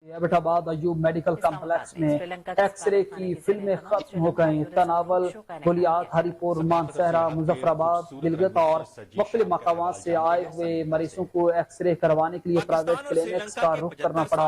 Abbottabad Ayub medical complex में x ray की फिल्में खत्म हो गई। तनावल, गुलियात, हरीपुर, मानसहरा, मुजफ्फराबाद, गिलगित और मुख्तलिफ मकामात से आए हुए मरीजों को एक्सरे करवाने के लिए प्राइवेट क्लिनिक्स का रुख करना पड़ा।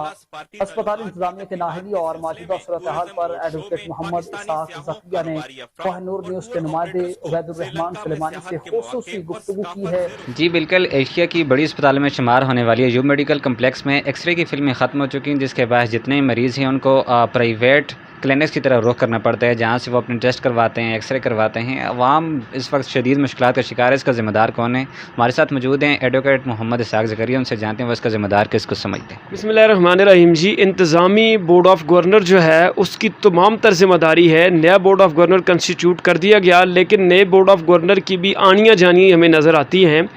अस्पताल इंतजामिया की नाहली और मौजूदा सूरत हाल पर एडवोकेट मोहम्मद इसाक ज़किया ने कोहिनूर न्यूज के नुमाइंदे उबैदुर्रहमान सुलेमानी से खुसूसी गुफ्तगू की है। जी बिल्कुल, एशिया की बड़ी अस्पताल में शुमार होने वाली अयूब मेडिकल कम्प्लेक्स में एक्सरे की फिल्में ख़त्म हो चुकी हैं, जिसके बाद जितने मरीज़ हैं उनको प्राइवेट क्लिनिक्स की तरफ रुख करना पड़ता है, जहाँ से वो अपने टेस्ट करवाते हैं, एक्सरे करवाते हैं। अवाम इस वक्त शदीद मुश्किलात का शिकार है। इसका ज़िम्मेदार कौन है? हमारे साथ मौजूद हैं एडवोकेट मोहम्मद इसाक ज़किया। उनसे जानते हैं वो इसका ज़िम्मेदार किसको समझते हैं। बिस्मिल्लाहिर्रहमानिर्रहीम जी, इंतज़ामी बोर्ड ऑफ गवर्नर जो है उसकी तमाम तर ज़िम्मेदारी है। नया बोर्ड ऑफ गवर्नर कंस्टिट्यूट कर दिया गया, लेकिन नए बोर्ड ऑफ गवर्नर की भी आनियाँ जानियाँ हमें नज़र आती हैं।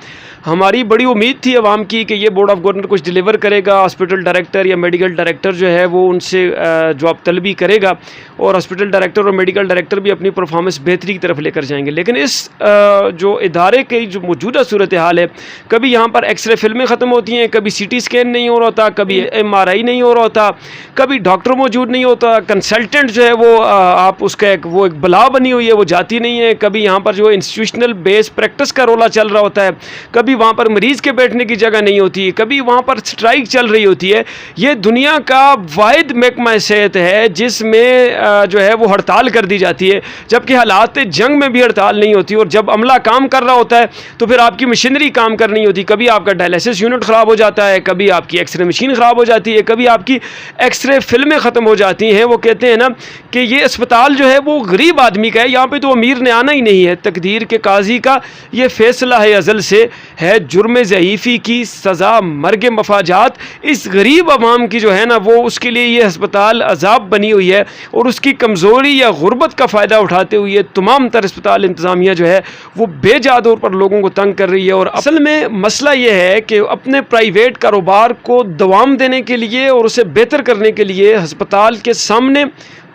हमारी बड़ी उम्मीद थी अवाम की कि ये बोर्ड ऑफ गवर्नर कुछ डिलीवर करेगा, हॉस्पिटल डायरेक्टर या मेडिकल डायरेक्टर जो है वो उनसे जवाब तलबी करेगा और हॉस्पिटल डायरेक्टर और मेडिकल डायरेक्टर भी अपनी परफॉर्मेंस बेहतरी की तरफ लेकर जाएंगे। लेकिन इस जो इदारे की जो मौजूदा सूरत हाल है, कभी यहाँ पर एक्सरे फिल्में ख़त्म होती हैं, कभी CT स्कैन नहीं हो रहा होता, कभी MRI नहीं हो रहा होता, कभी डॉक्टर मौजूद नहीं होता, कंसल्टेंट जो है वो आप उसका एक बला बनी हुई है वो जाती नहीं है, कभी यहाँ पर जो इंस्टीट्यूशनल बेस प्रैक्टिस का रोला चल रहा होता है, कभी वहाँ पर मरीज़ के बैठने की जगह नहीं होती, कभी वहाँ पर स्ट्राइक चल रही होती है। ये दुनिया का वाहिद महकमा सेहत है जिसमें जो है वो हड़ताल कर दी जाती है, जबकि हालात जंग में भी हड़ताल नहीं होती। और जब अमला काम कर रहा होता है तो फिर आपकी मशीनरी काम कर नहीं होती। कभी आपका डायलिसिस यूनिट ख़राब हो जाता है, कभी आपकी एक्सरे मशीन ख़राब हो जाती है, कभी आपकी एक्सरे फिल्में ख़त्म हो जाती हैं। वो कहते हैं ना कि ये अस्पताल जो है वो गरीब आदमी का है, यहाँ पर तो अमीर ने आना ही नहीं है। तकदीर के काजी का ये फैसला है अज़ल से, है जुर्म ज़ईफ़ी की सज़ा मर्ग मफाजात। इस गरीब आवाम की जो है ना वो उसके लिए ये अस्पताल अजाब बनी हुई है और उसकी कमज़ोरी या गुर्बत का फ़ायदा उठाते हुए तमाम तर अस्पताल इंतज़ामिया जो है वो बेजा तौर पर लोगों को तंग कर रही है। और असल में मसला ये है कि अपने प्राइवेट कारोबार को दवाम देने के लिए और उसे बेहतर करने के लिए अस्पताल के सामने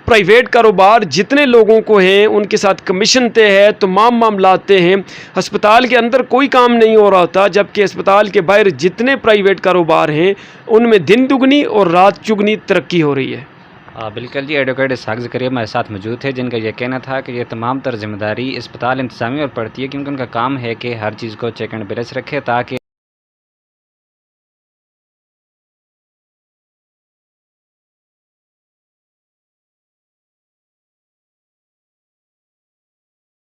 प्राइवेट कारोबार जितने लोगों को हैं उनके साथ कमीशन तय है, तमाम मामला तय हैं। अस्पताल के अंदर कोई काम नहीं हो रहा था, जबकि अस्पताल के बाहर जितने प्राइवेट कारोबार हैं उनमें दिन दुगनी और रात चुगनी तरक्की हो रही है। बिल्कुल जी, एडवोकेट इसाक ज़किया हमारे साथ मौजूद थे, जिनका यह कहना था कि ये तमाम तर ज़िम्मेदारी अस्पताल इंतज़ामिया पर पड़ती है, क्योंकि उनका काम है कि हर चीज़ को चेक एंड बैलेंस रखे ताकि